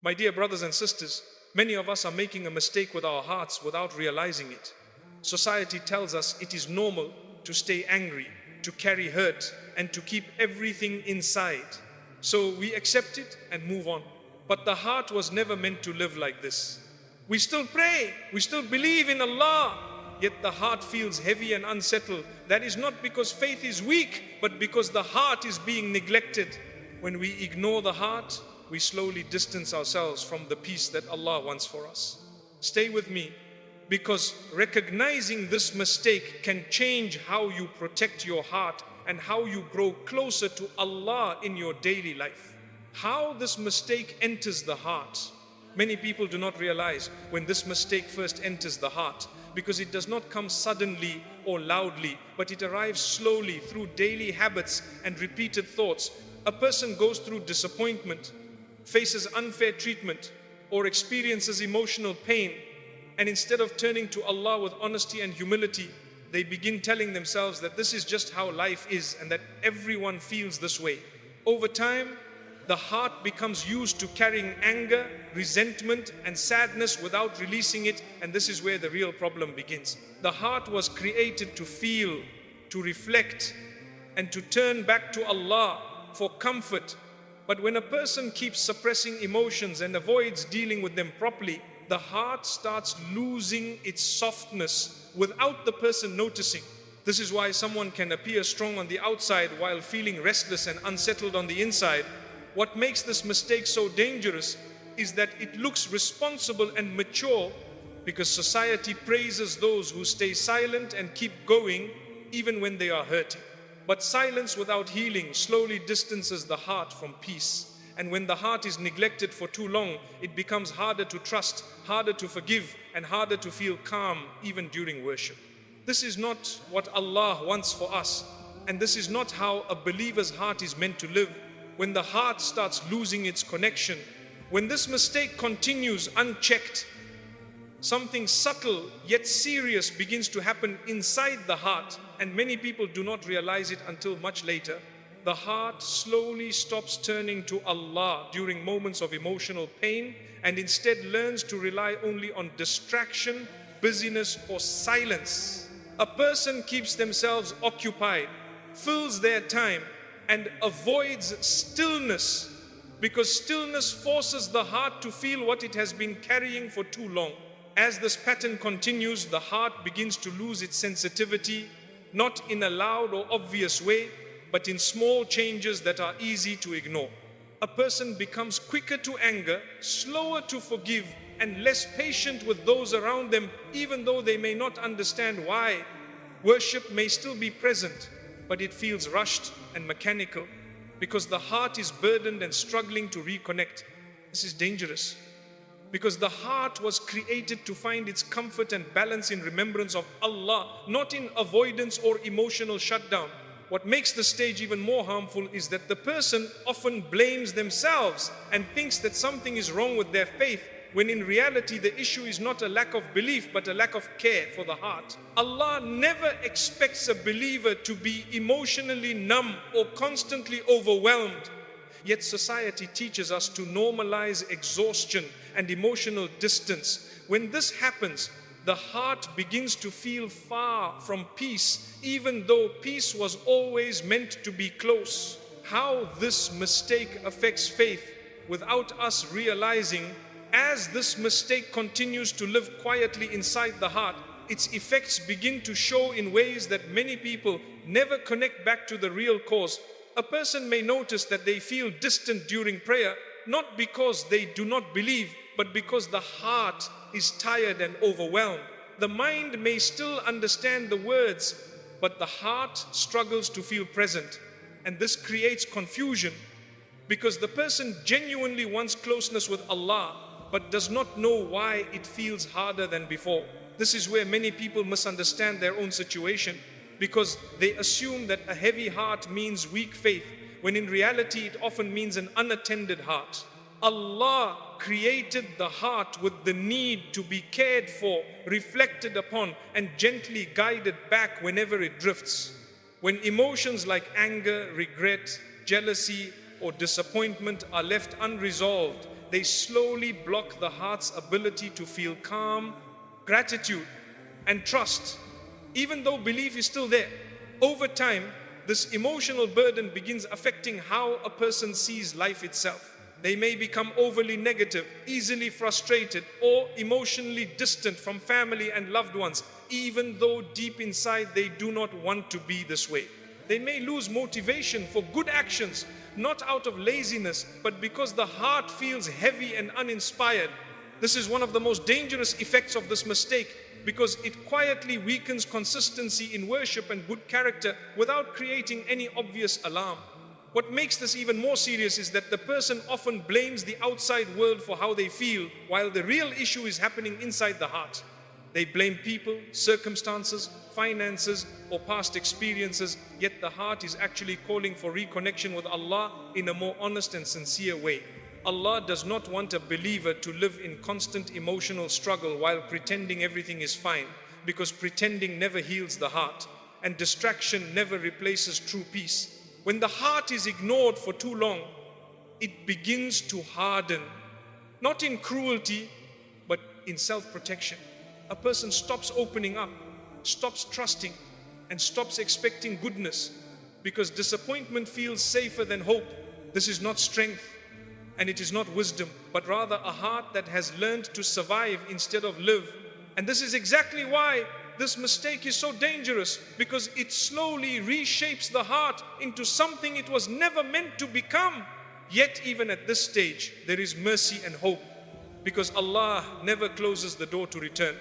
My dear brothers and sisters, many of us are making a mistake with our hearts without realizing it. Society tells us it is normal to stay angry, to carry hurt, and to keep everything inside. So we accept it and move on. But the heart was never meant to live like this. We still pray, we still believe in Allah, yet the heart feels heavy and unsettled. That is not because faith is weak, but because the heart is being neglected. When we ignore the heart, we slowly distance ourselves from the peace that Allah wants for us. Stay with me, because recognizing this mistake can change how you protect your heart and how you grow closer to Allah in your daily life. How this mistake enters the heart. Many people do not realize when this mistake first enters the heart, because it does not come suddenly or loudly, but it arrives slowly through daily habits and repeated thoughts. A person goes through disappointment, faces unfair treatment, or experiences emotional pain, and instead of turning to Allah with honesty and humility, they begin telling themselves that this is just how life is and that everyone feels this way. Over time, the heart becomes used to carrying anger, resentment, and sadness without releasing it, and this is where the real problem begins. The heart was created to feel, to reflect, and to turn back to Allah for comfort. But when a person keeps suppressing emotions and avoids dealing with them properly, the heart starts losing its softness without the person noticing. This is why someone can appear strong on the outside while feeling restless and unsettled on the inside. What makes this mistake so dangerous is that it looks responsible and mature, because society praises those who stay silent and keep going even when they are hurting. But silence without healing slowly distances the heart from peace. And when the heart is neglected for too long, it becomes harder to trust, harder to forgive, and harder to feel calm even during worship. This is not what Allah wants for us, and this is not how a believer's heart is meant to live. When the heart starts losing its connection, when this mistake continues unchecked, something subtle yet serious begins to happen inside the heart, and many people do not realize it until much later. The heart slowly stops turning to Allah during moments of emotional pain and instead learns to rely only on distraction, busyness, or silence. A person keeps themselves occupied, fills their time, and avoids stillness, because stillness forces the heart to feel what it has been carrying for too long. As this pattern continues, the heart begins to lose its sensitivity, not in a loud or obvious way, but in small changes that are easy to ignore. A person becomes quicker to anger, slower to forgive, and less patient with those around them, even though they may not understand why. Worship may still be present, but it feels rushed and mechanical, because the heart is burdened and struggling to reconnect. This is dangerous, because the heart was created to find its comfort and balance in remembrance of Allah, not in avoidance or emotional shutdown. What makes the stage even more harmful is that the person often blames themselves and thinks that something is wrong with their faith, when in reality the issue is not a lack of belief but a lack of care for the heart. Allah never expects a believer to be emotionally numb or constantly overwhelmed. Yet society teaches us to normalize exhaustion and emotional distance. When this happens, the heart begins to feel far from peace, even though peace was always meant to be close. How this mistake affects faith without us realizing. As this mistake continues to live quietly inside the heart, its effects begin to show in ways that many people never connect back to the real cause. A person may notice that they feel distant during prayer, not because they do not believe, but because the heart is tired and overwhelmed. The mind may still understand the words, but the heart struggles to feel present. And this creates confusion, because the person genuinely wants closeness with Allah, but does not know why it feels harder than before. This is where many people misunderstand their own situation, because they assume that a heavy heart means weak faith, when in reality it often means an unattended heart. Allah created the heart with the need to be cared for, reflected upon, and gently guided back whenever it drifts. When emotions like anger, regret, jealousy, or disappointment are left unresolved, they slowly block the heart's ability to feel calm, gratitude, and trust. Even though belief is still there, over time, this emotional burden begins affecting how a person sees life itself. They may become overly negative, easily frustrated, or emotionally distant from family and loved ones, even though deep inside they do not want to be this way. They may lose motivation for good actions, not out of laziness, but because the heart feels heavy and uninspired. This is one of the most dangerous effects of this mistake, because it quietly weakens consistency in worship and good character without creating any obvious alarm. What makes this even more serious is that the person often blames the outside world for how they feel, while the real issue is happening inside the heart. They blame people, circumstances, finances, or past experiences, yet the heart is actually calling for reconnection with Allah in a more honest and sincere way. Allah does not want a believer to live in constant emotional struggle while pretending everything is fine, because pretending never heals the heart, and distraction never replaces true peace. When the heart is ignored for too long, it begins to harden, not in cruelty, but in self-protection. A person stops opening up, stops trusting, and stops expecting goodness, because disappointment feels safer than hope. This is not strength, and it is not wisdom, but rather a heart that has learned to survive instead of live. And this is exactly why this mistake is so dangerous, because it slowly reshapes the heart into something it was never meant to become. Yet even at this stage, there is mercy and hope, because Allah never closes the door to return.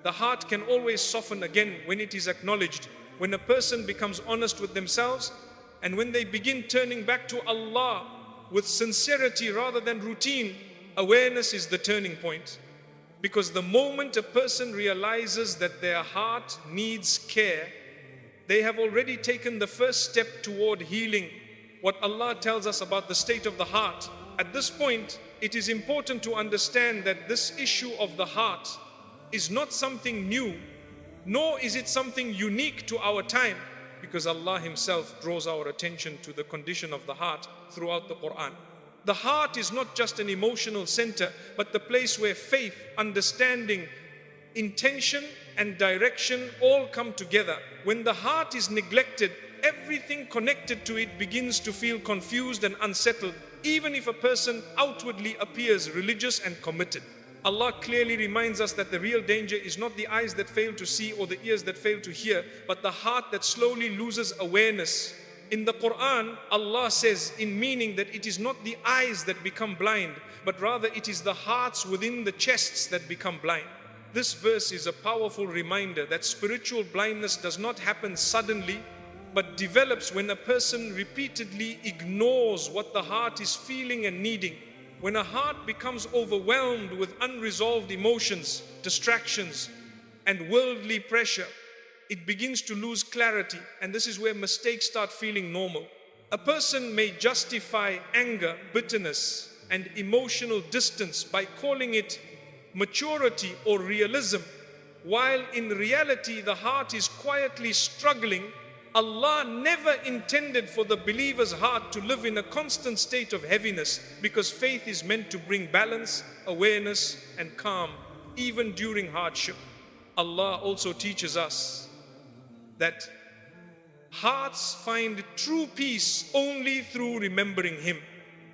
The heart can always soften again when it is acknowledged, when a person becomes honest with themselves, and when they begin turning back to Allah with sincerity rather than routine. Awareness is the turning point. Because the moment a person realizes that their heart needs care, they have already taken the first step toward healing. What Allah tells us about the state of the heart. At this point, it is important to understand that this issue of the heart is not something new, nor is it something unique to our time, because Allah Himself draws our attention to the condition of the heart throughout the Quran. The heart is not just an emotional center, but the place where faith, understanding, intention, and direction all come together. When the heart is neglected, everything connected to it begins to feel confused and unsettled, even if a person outwardly appears religious and committed. Allah clearly reminds us that the real danger is not the eyes that fail to see or the ears that fail to hear, but the heart that slowly loses awareness. In the Quran, Allah says in meaning that it is not the eyes that become blind, but rather it is the hearts within the chests that become blind. This verse is a powerful reminder that spiritual blindness does not happen suddenly, but develops when a person repeatedly ignores what the heart is feeling and needing. When a heart becomes overwhelmed with unresolved emotions, distractions, and worldly pressure, it begins to lose clarity, and this is where mistakes start feeling normal. A person may justify anger, bitterness, and emotional distance by calling it maturity or realism, while in reality the heart is quietly struggling. Allah never intended for the believer's heart to live in a constant state of heaviness, because faith is meant to bring balance, awareness, and calm, even during hardship. Allah also teaches us that hearts find true peace only through remembering Him,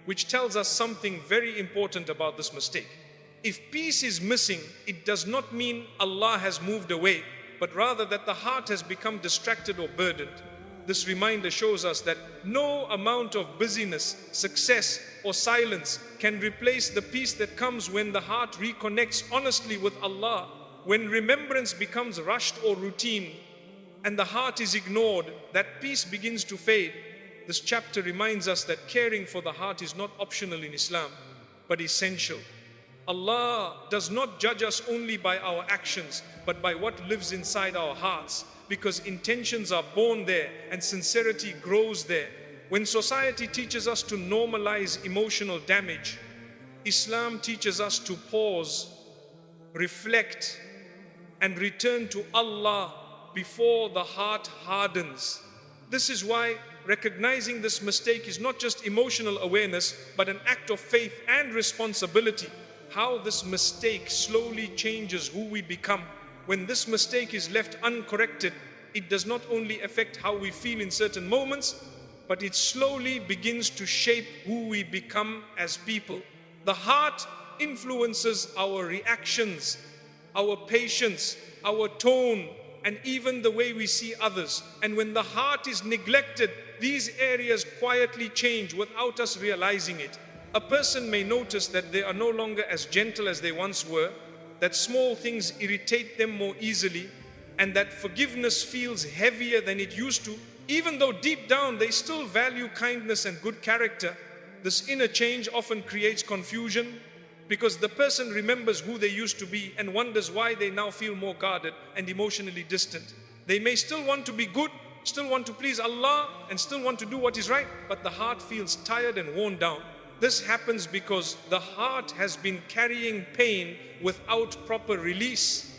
which tells us something very important about this mistake. If peace is missing, it does not mean Allah has moved away, but rather that the heart has become distracted or burdened. This reminder shows us that no amount of busyness, success, or silence can replace the peace that comes when the heart reconnects honestly with Allah. When remembrance becomes rushed or routine, and the heart is ignored, that peace begins to fade. This chapter reminds us that caring for the heart is not optional in Islam, but essential. Allah does not judge us only by our actions, but by what lives inside our hearts, because intentions are born there and sincerity grows there. When society teaches us to normalize emotional damage, Islam teaches us to pause, reflect, and return to Allah before the heart hardens. This is why recognizing this mistake is not just emotional awareness, but an act of faith and responsibility. How this mistake slowly changes who we become. When this mistake is left uncorrected, it does not only affect how we feel in certain moments, but it slowly begins to shape who we become as people. The heart influences our reactions, our patience, our tone, and even the way we see others. And when the heart is neglected, these areas quietly change without us realizing it. A person may notice that they are no longer as gentle as they once were, that small things irritate them more easily, and that forgiveness feels heavier than it used to, even though deep down they still value kindness and good character. This inner change often creates confusion, because the person remembers who they used to be and wonders why they now feel more guarded and emotionally distant. They may still want to be good, still want to please Allah, and still want to do what is right, but the heart feels tired and worn down. This happens because the heart has been carrying pain without proper release,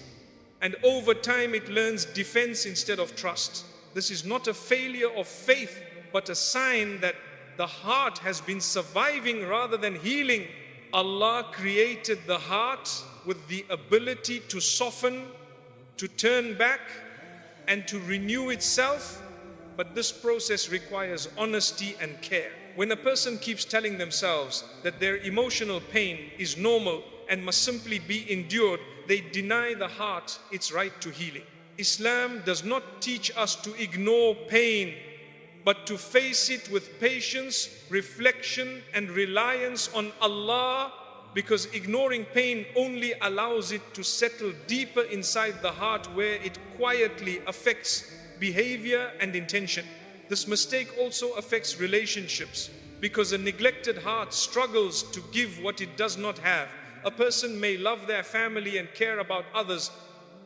and over time it learns defense instead of trust. This is not a failure of faith, but a sign that the heart has been surviving rather than healing. Allah created the heart with the ability to soften, to turn back, and to renew itself, but this process requires honesty and care. When a person keeps telling themselves that their emotional pain is normal and must simply be endured, they deny the heart its right to healing. Islam does not teach us to ignore pain, but to face it with patience, reflection, and reliance on Allah, because ignoring pain only allows it to settle deeper inside the heart, where it quietly affects behavior and intention. This mistake also affects relationships, because a neglected heart struggles to give what it does not have. A person may love their family and care about others,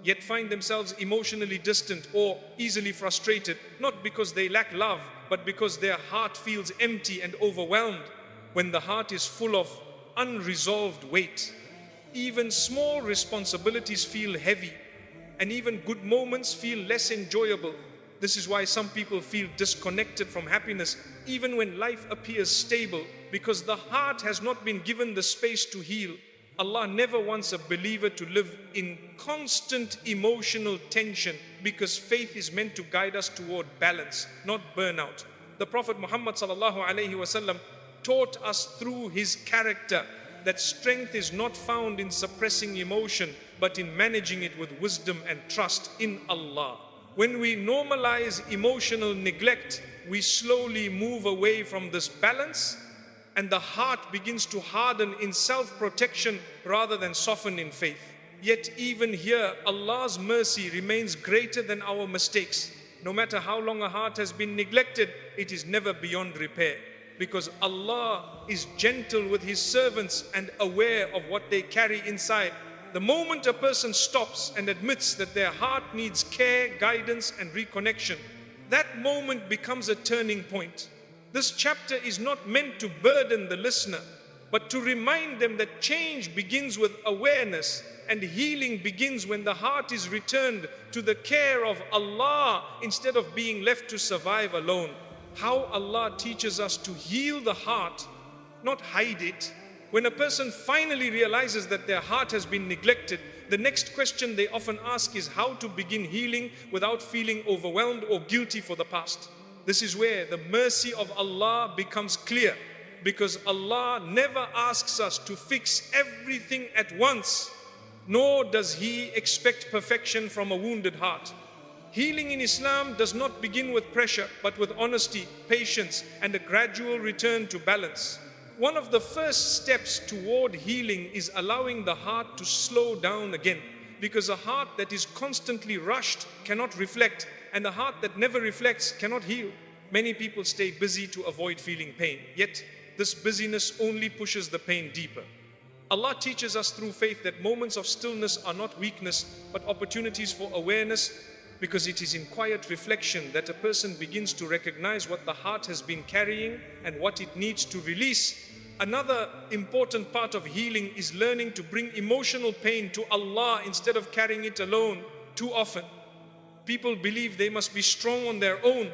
yet find themselves emotionally distant or easily frustrated, not because they lack love, but because their heart feels empty and overwhelmed. When the heart is full of unresolved weight, even small responsibilities feel heavy, and even good moments feel less enjoyable. This is why some people feel disconnected from happiness, even when life appears stable, because the heart has not been given the space to heal. Allah never wants a believer to live in constant emotional tension, because faith is meant to guide us toward balance, not burnout. The Prophet Muhammad ﷺ taught us through his character that strength is not found in suppressing emotion, but in managing it with wisdom and trust in Allah. When we normalize emotional neglect, we slowly move away from this balance, and the heart begins to harden in self-protection rather than soften in faith. Yet even here, Allah's mercy remains greater than our mistakes. No matter how long a heart has been neglected, it is never beyond repair, because Allah is gentle with his servants and aware of what they carry inside. The moment a person stops and admits that their heart needs care, guidance, and reconnection, that moment becomes a turning point. This chapter is not meant to burden the listener, but to remind them that change begins with awareness, and healing begins when the heart is returned to the care of Allah instead of being left to survive alone. How Allah teaches us to heal the heart, not hide it. When a person finally realizes that their heart has been neglected, the next question they often ask is how to begin healing without feeling overwhelmed or guilty for the past. This is where the mercy of Allah becomes clear, because Allah never asks us to fix everything at once, nor does He expect perfection from a wounded heart. Healing in Islam does not begin with pressure, but with honesty, patience, and a gradual return to balance. One of the first steps toward healing is allowing the heart to slow down again, because a heart that is constantly rushed cannot reflect, and a heart that never reflects cannot heal. Many people stay busy to avoid feeling pain, yet this busyness only pushes the pain deeper. Allah teaches us through faith that moments of stillness are not weakness, but opportunities for awareness, because it is in quiet reflection that a person begins to recognize what the heart has been carrying and what it needs to release. Another important part of healing is learning to bring emotional pain to Allah instead of carrying it alone. Too often, people believe they must be strong on their own,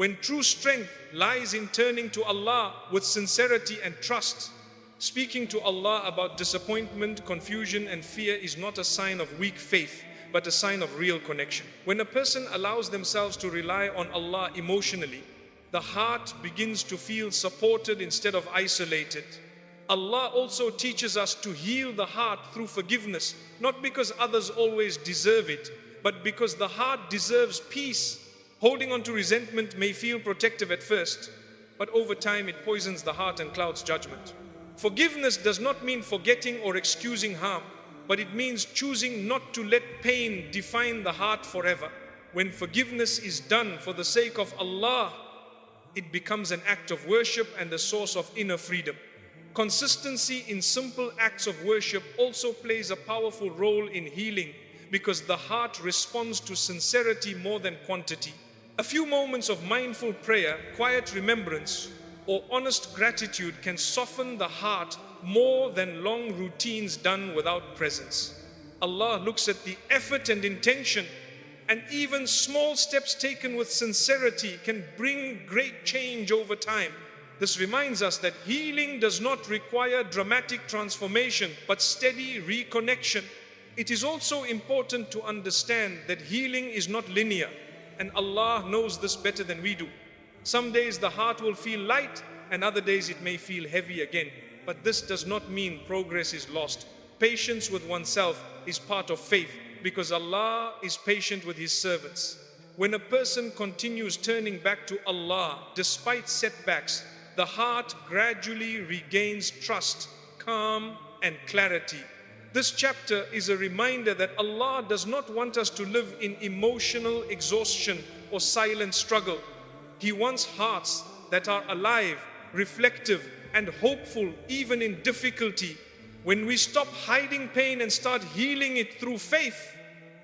when true strength lies in turning to Allah with sincerity and trust. Speaking to Allah about disappointment, confusion, and fear is not a sign of weak faith, but a sign of real connection. When a person allows themselves to rely on Allah emotionally, the heart begins to feel supported instead of isolated. Allah also teaches us to heal the heart through forgiveness, not because others always deserve it, but because the heart deserves peace. Holding on to resentment may feel protective at first, but over time it poisons the heart and clouds judgment. Forgiveness does not mean forgetting or excusing harm, but it means choosing not to let pain define the heart forever. When forgiveness is done for the sake of Allah, it becomes an act of worship and a source of inner freedom. Consistency in simple acts of worship also plays a powerful role in healing, because the heart responds to sincerity more than quantity. A few moments of mindful prayer, quiet remembrance, or honest gratitude can soften the heart more than long routines done without presence. Allah looks at the effort and intention, and even small steps taken with sincerity can bring great change over time. This reminds us that healing does not require dramatic transformation, but steady reconnection. It is also important to understand that healing is not linear, and Allah knows this better than we do. Some days the heart will feel light, and other days it may feel heavy again. But this does not mean progress is lost. Patience with oneself is part of faith, because Allah is patient with His servants. When a person continues turning back to Allah despite setbacks, the heart gradually regains trust, calm, and clarity. This chapter is a reminder that Allah does not want us to live in emotional exhaustion or silent struggle. He wants hearts that are alive, reflective, and hopeful even in difficulty. When we stop hiding pain and start healing it through faith,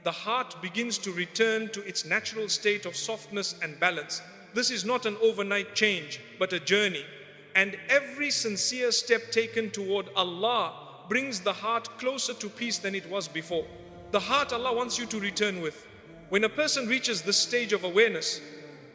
the heart begins to return to its natural state of softness and balance. This is not an overnight change, but a journey. And every sincere step taken toward Allah brings the heart closer to peace than it was before. The heart Allah wants you to return with. When a person reaches this stage of awareness,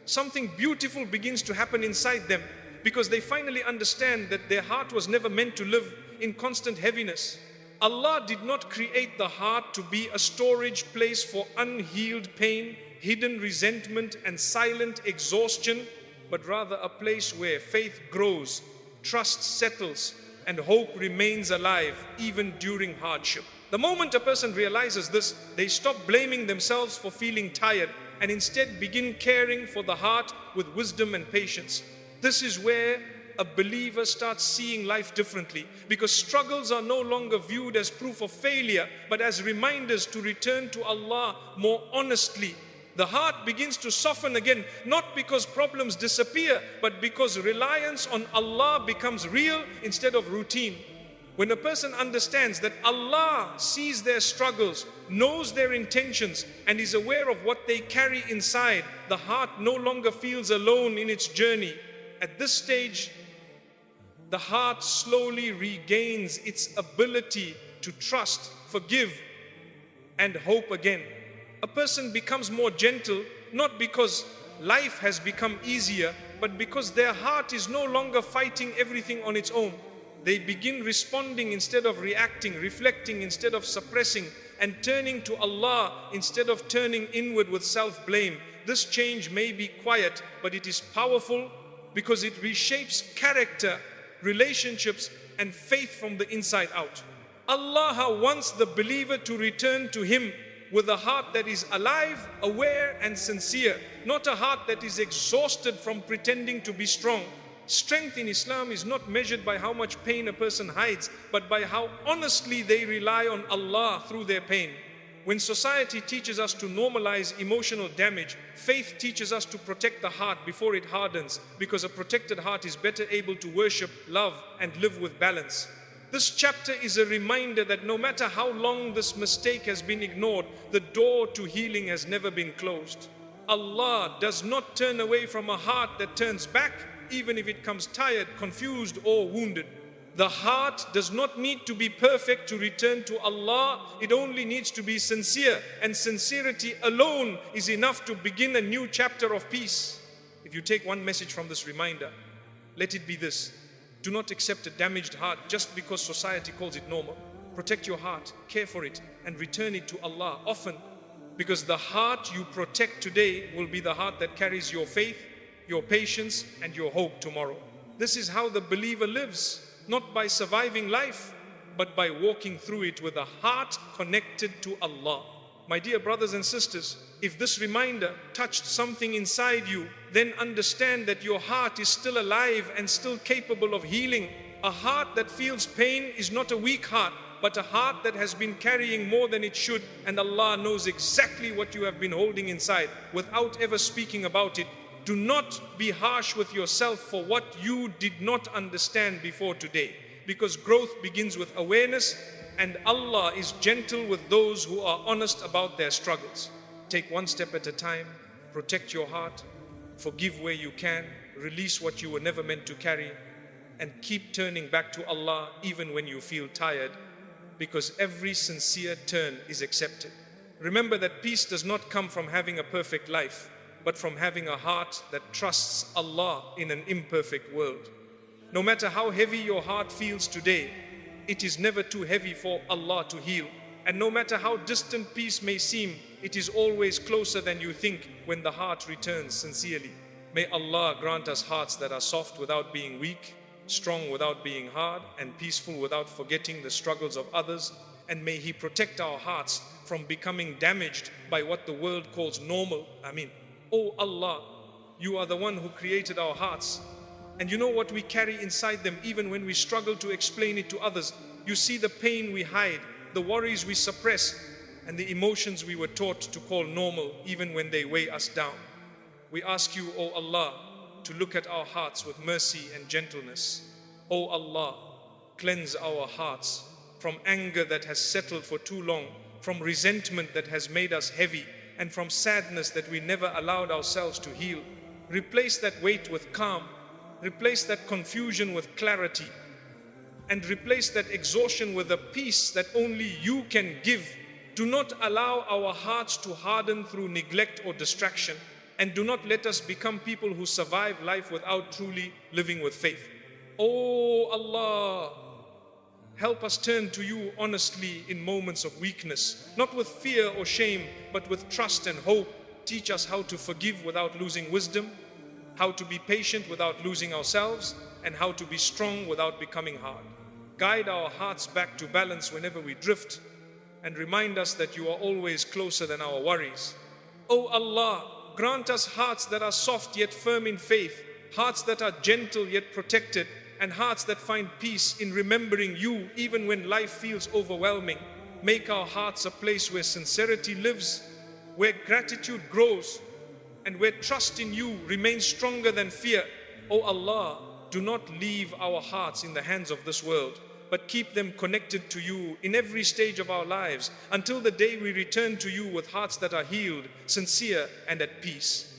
something beautiful begins to happen inside them, because they finally understand that their heart was never meant to live in constant heaviness. Allah did not create the heart to be a storage place for unhealed pain, hidden resentment, and silent exhaustion, but rather a place where faith grows, trust settles, and hope remains alive even during hardship. The moment a person realizes this, they stop blaming themselves for feeling tired and instead begin caring for the heart with wisdom and patience. This is where a believer starts seeing life differently, because struggles are no longer viewed as proof of failure, but as reminders to return to Allah more honestly. The heart begins to soften again, not because problems disappear, but because reliance on Allah becomes real instead of routine. When a person understands that Allah sees their struggles, knows their intentions, and is aware of what they carry inside, the heart no longer feels alone in its journey. At this stage, the heart slowly regains its ability to trust, forgive, and hope again. A person becomes more gentle, not because life has become easier, but because their heart is no longer fighting everything on its own. They begin responding instead of reacting, reflecting instead of suppressing, and turning to Allah instead of turning inward with self-blame. This change may be quiet, but it is powerful, because it reshapes character, relationships, and faith from the inside out. Allah wants the believer to return to Him with a heart that is alive, aware, and sincere, not a heart that is exhausted from pretending to be strong. Strength in Islam is not measured by how much pain a person hides, but by how honestly they rely on Allah through their pain. When society teaches us to normalize emotional damage, faith teaches us to protect the heart before it hardens, because a protected heart is better able to worship, love, and live with balance. This chapter is a reminder that no matter how long this mistake has been ignored, the door to healing has never been closed. Allah does not turn away from a heart that turns back, even if it comes tired, confused, or wounded. The heart does not need to be perfect to return to Allah. It only needs to be sincere, and sincerity alone is enough to begin a new chapter of peace. If If you take one message from this reminder, let it be this: do not accept a damaged heart just because society calls it normal. Protect your heart, care for it, and return it to Allah often, because the heart you protect today will be the heart that carries your faith, your patience, and your hope tomorrow. This is how the believer lives, not by surviving life, but by walking through it with a heart connected to Allah. My dear brothers and sisters, if this reminder touched something inside you, then understand that your heart is still alive and still capable of healing. A heart that feels pain is not a weak heart, but a heart that has been carrying more than it should, and Allah knows exactly what you have been holding inside without ever speaking about it. Do not be harsh with yourself for what you did not understand before today, because growth begins with awareness, and Allah is gentle with those who are honest about their struggles. Take one step at a time, protect your heart, forgive where you can, release what you were never meant to carry, and keep turning back to Allah even when you feel tired, because every sincere turn is accepted. Remember that peace does not come from having a perfect life, but from having a heart that trusts Allah in an imperfect world. No matter how heavy your heart feels today, it is never too heavy for Allah to heal. And no matter how distant peace may seem, it is always closer than you think when the heart returns sincerely. May Allah grant us hearts that are soft without being weak, strong without being hard, and peaceful without forgetting the struggles of others. And may He protect our hearts from becoming damaged by what the world calls normal. Ameen. Oh Allah, You are the one who created our hearts, and You know what we carry inside them even when we struggle to explain it to others. You see the pain we hide, the worries we suppress, and the emotions we were taught to call normal even when they weigh us down. We ask You, O Allah, to look at our hearts with mercy and gentleness. O Allah, cleanse our hearts from anger that has settled for too long, from resentment that has made us heavy, and from sadness that we never allowed ourselves to heal. Replace that weight with calm, replace that confusion with clarity, and replace that exhaustion with a peace that only You can give. Do not allow our hearts to harden through neglect or distraction, and do not let us become people who survive life without truly living with faith. Oh Allah, help us turn to You honestly in moments of weakness, not with fear or shame, but with trust and hope. Teach us how to forgive without losing wisdom, how to be patient without losing ourselves, and how to be strong without becoming hard. Guide our hearts back to balance whenever we drift, and remind us that You are always closer than our worries. Oh Allah, grant us hearts that are soft yet firm in faith, hearts that are gentle yet protected, and hearts that find peace in remembering You even when life feels overwhelming. Make our hearts a place where sincerity lives, where gratitude grows, and where trust in You remains stronger than fear. O Allah, do not leave our hearts in the hands of this world, but keep them connected to You in every stage of our lives until the day we return to You with hearts that are healed, sincere, and at peace.